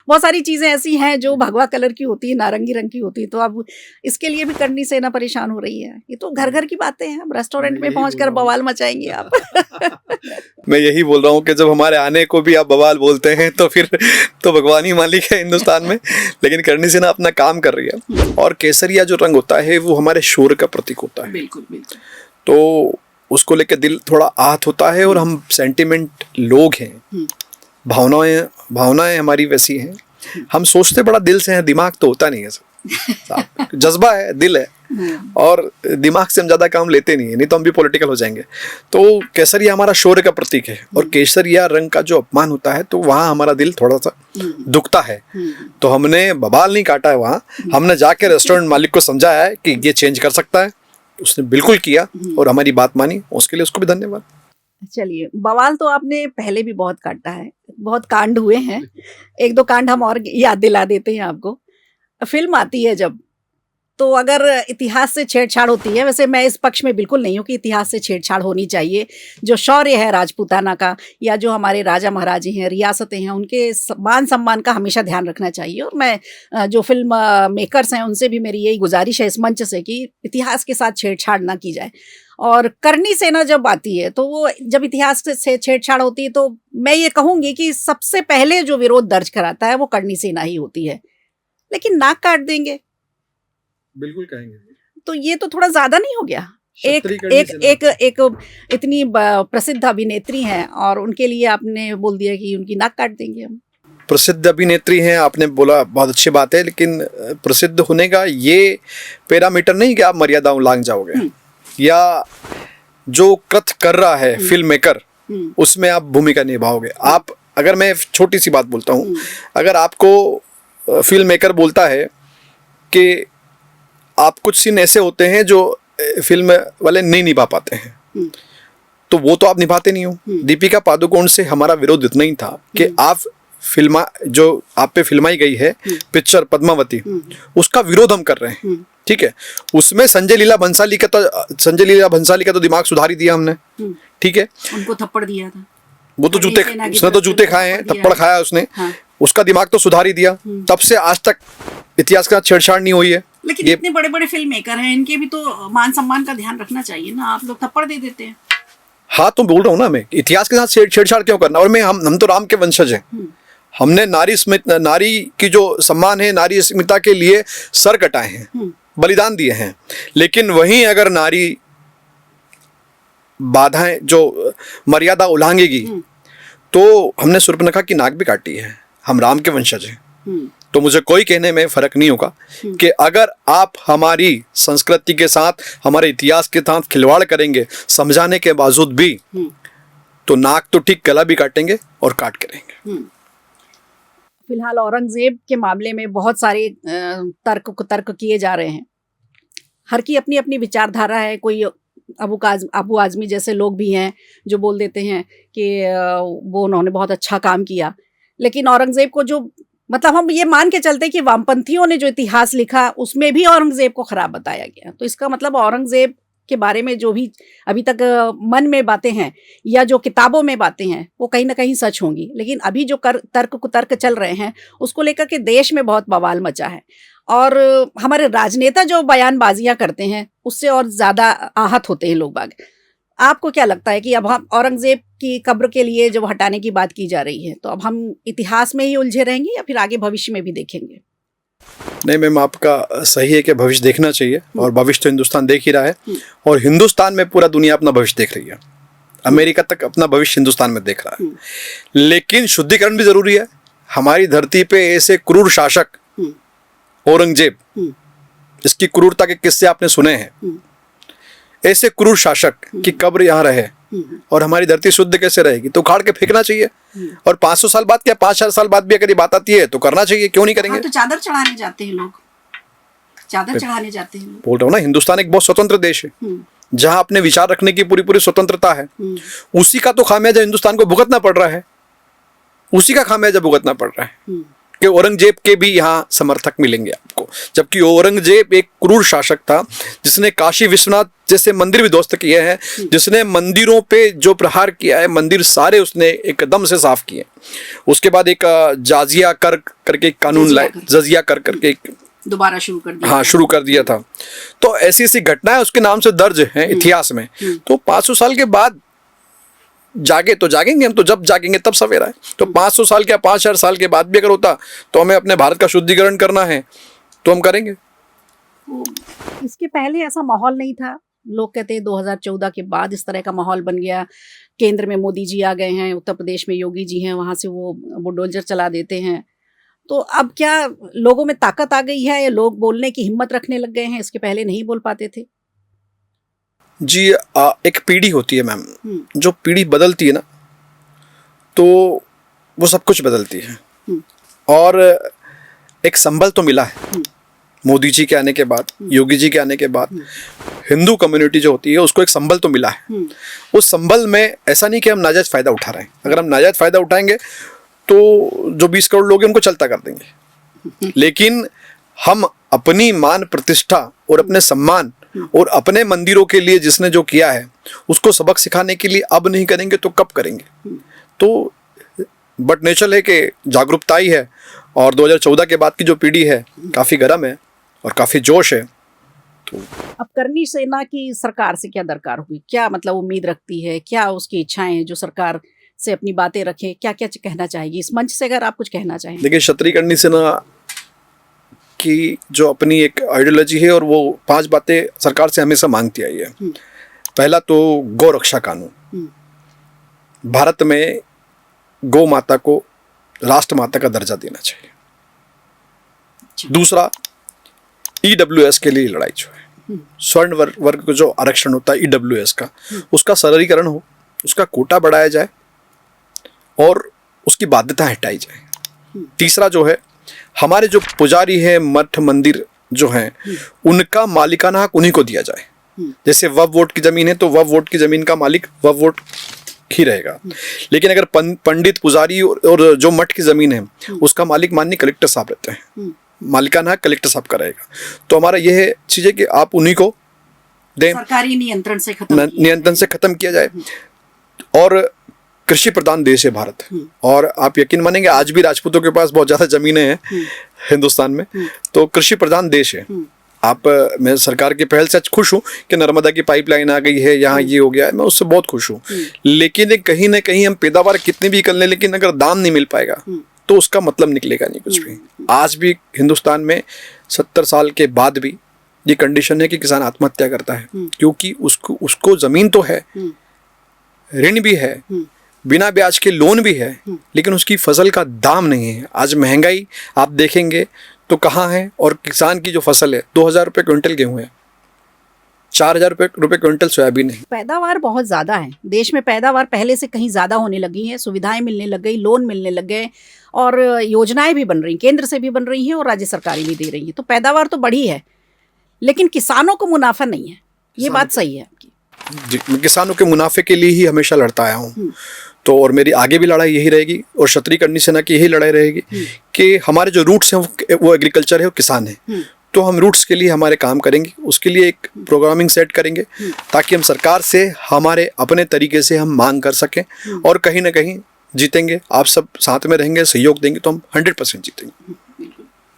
बहुत सारी चीजें ऐसी हैं जो भगवा कलर की होती है, नारंगी रंग की होती है। तो अब इसके लिए भी करनी सेना परेशान हो रही है। ये तो घर घर की बातें हैं। अब रेस्टोरेंट में पहुंचकर बवाल मचाएंगे आप। मैं यही बोल रहा हूँ कि जब हमारे आने को भी आप बवाल बोलते हैं तो फिर तो भगवान ही मालिक है हिंदुस्तान में। लेकिन करनी सेना अपना काम कर रही है। और केसरिया जो रंग होता है वो हमारे शौर्य का प्रतीक होता है। बिल्कुल बिल्कुल। तो उसको लेकर दिल थोड़ा आहत होता है। और हम सेंटिमेंट लोग हैं, भावनाएं हमारी वैसी हैं। हम सोचते बड़ा दिल से हैं, दिमाग तो होता नहीं है सब। जज्बा है, दिल है, और दिमाग से हम ज्यादा काम लेते नहीं है, नहीं तो हम भी पॉलिटिकल हो जाएंगे। तो केसरिया हमारा शौर्य का प्रतीक है। और केसरिया रंग का जो अपमान होता है तो वहाँ हमारा दिल थोड़ा सा दुखता है। तो हमने बवाल नहीं काटा है वहाँ, हमने जाके रेस्टोरेंट मालिक को समझाया है कि ये चेंज कर सकता है। उसने बिल्कुल किया और हमारी बात मानी, उसके लिए उसको भी धन्यवाद। चलिए, बवाल तो आपने पहले भी बहुत काटा है, बहुत कांड हुए हैं। एक दो कांड हम और याद दिला देते हैं आपको। फिल्म आती है जब, तो अगर इतिहास से छेड़छाड़ होती है, वैसे मैं इस पक्ष में बिल्कुल नहीं हूँ कि इतिहास से छेड़छाड़ होनी चाहिए। जो शौर्य है राजपूताना का, या जो हमारे राजा महाराजे हैं, रियासतें हैं, उनके मान सम्मान का हमेशा ध्यान रखना चाहिए। और मैं जो फिल्म मेकर्स हैं उनसे भी मेरी यही गुजारिश है इस मंच से कि इतिहास के साथ छेड़छाड़ ना की जाए। और करनी सेना जब आती है तो वो जब इतिहास से छेड़छाड़ होती है तो मैं ये कहूँगी कि सबसे पहले जो विरोध दर्ज कराता है वो करनी सेना ही होती है। लेकिन नाक काट देंगे, बिल्कुल कहेंगे, तो ये तो थोड़ा ज्यादा नहीं हो गया? एक इतनी प्रसिद्ध अभिनेत्री हैं और उनके लिए आपने बोल दिया कि उनकी नाक काट देंगे हम। प्रसिद्ध अभिनेत्री हैं आपने बोला, बहुत अच्छी बात है। लेकिन प्रसिद्ध होने का ये पैरामीटर नहीं कि आप मर्यादा उल्लंघ जाओगे, या जो कृत कर रहा है फिल्म मेकर उसमें आप भूमिका निभाओगे। आप, अगर मैं छोटी सी बात बोलता हूँ, अगर आपको फिल्म मेकर बोलता है कि आप कुछ सीन ऐसे होते हैं जो फिल्म वाले नहीं निभा पाते हैं, तो वो तो आप निभाते नहीं हो। दीपिका पादुकोण से हमारा विरोध इतना ही था कि आप फिल्मा, जो आप पे फिल्माई गई है पिक्चर पद्मावती, उसका विरोध हम कर रहे हैं, ठीक है। उसमें संजय लीला भंसाली का तो दिमाग सुधार ही दिया हमने, ठीक है। उनको थप्पड़ दिया था, वो तो जूते, उसने तो जूते खाए हैं, थप्पड़ खाया उसने, उसका दिमाग तो सुधार ही दिया। तब से आज तक इतिहास का छेड़छाड़ नहीं हुई है। लेकिन इतने बड़े बड़े फिल्म मेकर हैं, इनके भी तो मान सम्मान का ध्यान रखना चाहिए ना। आप लोग थप्पड़ दे देते हैं। हाँ, तो बोल रहा हूँ ना मैं, इतिहास के साथ छेड़छाड़ क्यों करना। और हम तो राम के वंशज हैं। हमने नारी की जो सम्मान है, नारी अस्मिता के लिए सर कटाए हैं, बलिदान दिए हैं। लेकिन वहीं अगर नारी बाधाएं, जो मर्यादा उल्लंघेगी, तो हमने शूर्पणखा की नाक भी काटी है। हम राम के वंशज हैं। तो मुझे कोई कहने में फर्क नहीं होगा कि अगर आप हमारी संस्कृति के साथ, हमारे इतिहास के साथ खिलवाड़ करेंगे समझाने के बावजूद भी, तो नाक तो ठीक, गला भी काटेंगे और काट करेंगे। फिलहाल औरंगजेब के मामले में बहुत सारे तर्क किए जा रहे हैं। हर की अपनी अपनी विचारधारा है। कोई अबू आजमी जैसे लोग भी हैं जो बोल देते हैं कि वो उन्होंने बहुत अच्छा काम किया। लेकिन औरंगजेब को जो, मतलब हम ये मान के चलते कि वामपंथियों ने जो इतिहास लिखा उसमें भी औरंगजेब को खराब बताया गया। तो इसका मतलब औरंगजेब के बारे में जो भी अभी तक मन में बातें हैं या जो किताबों में बातें हैं वो कहीं ना कहीं सच होंगी। लेकिन अभी जो तर्क चल रहे हैं उसको लेकर के देश में बहुत बवाल मचा है। और हमारे राजनेता जो बयानबाजियां करते हैं उससे और ज़्यादा आहत होते हैं लोग बाग। आपको क्या लगता है कि अब हम औरंगजेब की कब्र के लिए जब हटाने की बात की जा रही है तो अब हम इतिहास में ही उलझे रहेंगे या फिर आगे भविष्य में भी देखेंगे? नहीं मैम, आपका सही है कि भविष्य देखना चाहिए, और भविष्य तो हिंदुस्तान देख ही रहा है। और हिंदुस्तान में पूरा दुनिया अपना भविष्य देख रही है। अमेरिका तक अपना भविष्य हिंदुस्तान में देख रहा है। लेकिन शुद्धिकरण भी जरूरी है। हमारी धरती पे ऐसे क्रूर शासक औरंगजेब, इसकी क्रूरता के किस्से आपने सुने हैं। ऐसे क्रूर शासक की कब्र यहाँ रहे और हमारी धरती शुद्ध कैसे रहेगी? तो उखाड़ के फेंकना चाहिए। और 500 साल बाद क्या, 5,000 साल बाद भी अगर ये बात आती है तो करना चाहिए, क्यों नहीं करेंगे? तो चादर चढ़ाने जाते हैं लोग, चादर चढ़ाने जाते हैं। बोल रहा हूँ ना, हिंदुस्तान एक बहुत स्वतंत्र देश है जहाँ अपने विचार रखने की पूरी स्वतंत्रता है। उसी का तो खामियाजा हिंदुस्तान को भुगतना पड़ रहा है, उसी का खामियाजा भुगतना पड़ रहा है। कि औरंगजेब के भी यहाँ समर्थक मिलेंगे आपको, जबकि औरंगजेब एक क्रूर शासक था जिसने काशी विश्वनाथ जैसे मंदिर भी ध्वस्त किए हैं, जिसने मंदिरों पे जो प्रहार किया है, मंदिर सारे उसने एकदम से साफ किए। उसके बाद एक जाजिया कर करके कानून लाए, जजिया कर करके दोबारा शुरू कर दिया। हाँ, शुरू कर दिया था। तो ऐसी ऐसी घटनाएं उसके नाम से दर्ज हैं इतिहास में। तो 500 साल के बाद जागे तो जागेंगे हम, तो जब जागेंगे तब सवेरा है। तो 500 साल के 5000 साल के बाद भी अगर होता तो हमें अपने भारत का शुद्धिकरण करना है तो हम करेंगे। इसके पहले ऐसा माहौल नहीं था। लोग कहते हैं 2014 के बाद इस तरह का माहौल बन गया। केंद्र में मोदी जी आ गए हैं, उत्तर प्रदेश में योगी जी हैं, वहां से वो बुलडोजर चला देते हैं। तो अब क्या लोगों में ताकत आ गई है या लोग बोलने की हिम्मत रखने लग गए हैं? इसके पहले नहीं बोल पाते थे। जी, एक पीढ़ी होती है मैम, जो पीढ़ी बदलती है ना तो वो सब कुछ बदलती है। और एक संबल तो मिला है मोदी जी के आने के बाद, योगी जी के आने के बाद। हिंदू कम्युनिटी जो होती है उसको एक संबल तो मिला है। उस संबल में ऐसा नहीं कि हम नाजायज फायदा उठा रहे हैं। अगर हम नाजायज फायदा उठाएंगे तो जो 20 करोड़ लोग हैं उनको चलता कर देंगे, लेकिन हम अपनी मान प्रतिष्ठा और अपने सम्मान और अपने मंदिरों के लिए जिसने जो किया है उसको सबक सिखाने के लिए अब नहीं करेंगे तो कब करेंगे? तो बट नेचर है कि जागरूकता ही है। और 2014 के बाद की जो पीढ़ी है काफ़ी गर्म है और काफ़ी जोश है। तो अब करनी सेना की सरकार से क्या दरकार हुई? क्या मतलब उम्मीद रखती है? क्या उसकी इच्छाएं हैं जो सरकार से अपनी बातें रखें? क्या क्या कहना चाहेगी इस मंच से, अगर आप कुछ कहना चाहें? देखिए, क्षत्रिय करनी सेना की जो अपनी एक आइडियोलॉजी है और वो 5 बातें सरकार से हमेशा मांगती आई है। पहला तो गौ रक्षा कानून, भारत में गौ माता को राष्ट्र माता का दर्जा देना चाहिए। दूसरा, EWS के लिए लड़ाई जो है, स्वर्ण वर्ग को जो आरक्षण होता है EWS का, उसका सरलीकरण हो, उसका कोटा बढ़ाया जाए और उसकी बाध्यता हटाई जाए। तीसरा जो है, हमारे जो पुजारी है, मठ मंदिर जो हैं, उनका मालिकाना हक उन्हीं को दिया जाए। जैसे वक्फ बोर्ड की जमीन है तो वक्फ बोर्ड की जमीन का मालिक वक्फ बोर्ड ही रहेगा, लेकिन अगर पंडित पुजारी और जो मठ की जमीन है उसका मालिक माननीय कलेक्टर साहब रहते हैं, मालिकाना हक कलेक्टर साहब का रहेगा। तो हमारा यह है चीज है कि आप उन्हीं को दें, सरकारी नियंत्रण से खत्म किया जाए। और कृषि प्रधान देश है भारत, और आप यकीन मानेंगे आज भी राजपूतों के पास बहुत ज्यादा जमीनें हैं हिंदुस्तान में। तो कृषि प्रधान देश है। मैं सरकार की पहल से खुश हूँ कि नर्मदा की पाइपलाइन आ गई है, यहाँ ये हो गया है, मैं उससे बहुत खुश हूँ। लेकिन कहीं ना कहीं हम पैदावार कितनी भी कर लें, लेकिन अगर दाम नहीं मिल पाएगा तो उसका मतलब निकलेगा नहीं कुछ भी। आज भी हिंदुस्तान में 70 साल के बाद भी ये कंडीशन है कि किसान आत्महत्या करता है, क्योंकि उसको जमीन तो है, ऋण भी है, बिना ब्याज के लोन भी है, लेकिन उसकी फसल का दाम नहीं है। आज महंगाई आप देखेंगे तो कहाँ है, और किसान की जो फसल है 2000 रुपये क्विंटल गेहूँ है, 4000 रुपये क्विंटल सोयाबीन है। पैदावार बहुत ज़्यादा है देश में। पैदावार पहले से कहीं ज़्यादा होने लगी है, सुविधाएं मिलने लग गई, लोन मिलने लग गए, और योजनाएं भी बन रही, केंद्र से भी बन रही हैं और राज्य सरकारें भी दे रही हैं। तो पैदावार तो बढ़ी है, लेकिन किसानों को मुनाफा नहीं है। ये बात सही है आपकी? जी, मैं किसानों के मुनाफे के लिए ही हमेशा लड़ता आया हूँ। तो और मेरी आगे भी लड़ाई यही रहेगी, और क्षत्रिय करनी सेना की यही लड़ाई रहेगी कि हमारे जो रूट्स हैं वो एग्रीकल्चर है, वो किसान है। तो हम रूट्स के लिए हमारे काम करेंगे, उसके लिए एक प्रोग्रामिंग सेट करेंगे ताकि हम सरकार से हमारे अपने तरीके से हम मांग कर सकें, और कहीं ना कहीं जीतेंगे। आप सब साथ में रहेंगे, सहयोग देंगे तो हम 100% जीतेंगे।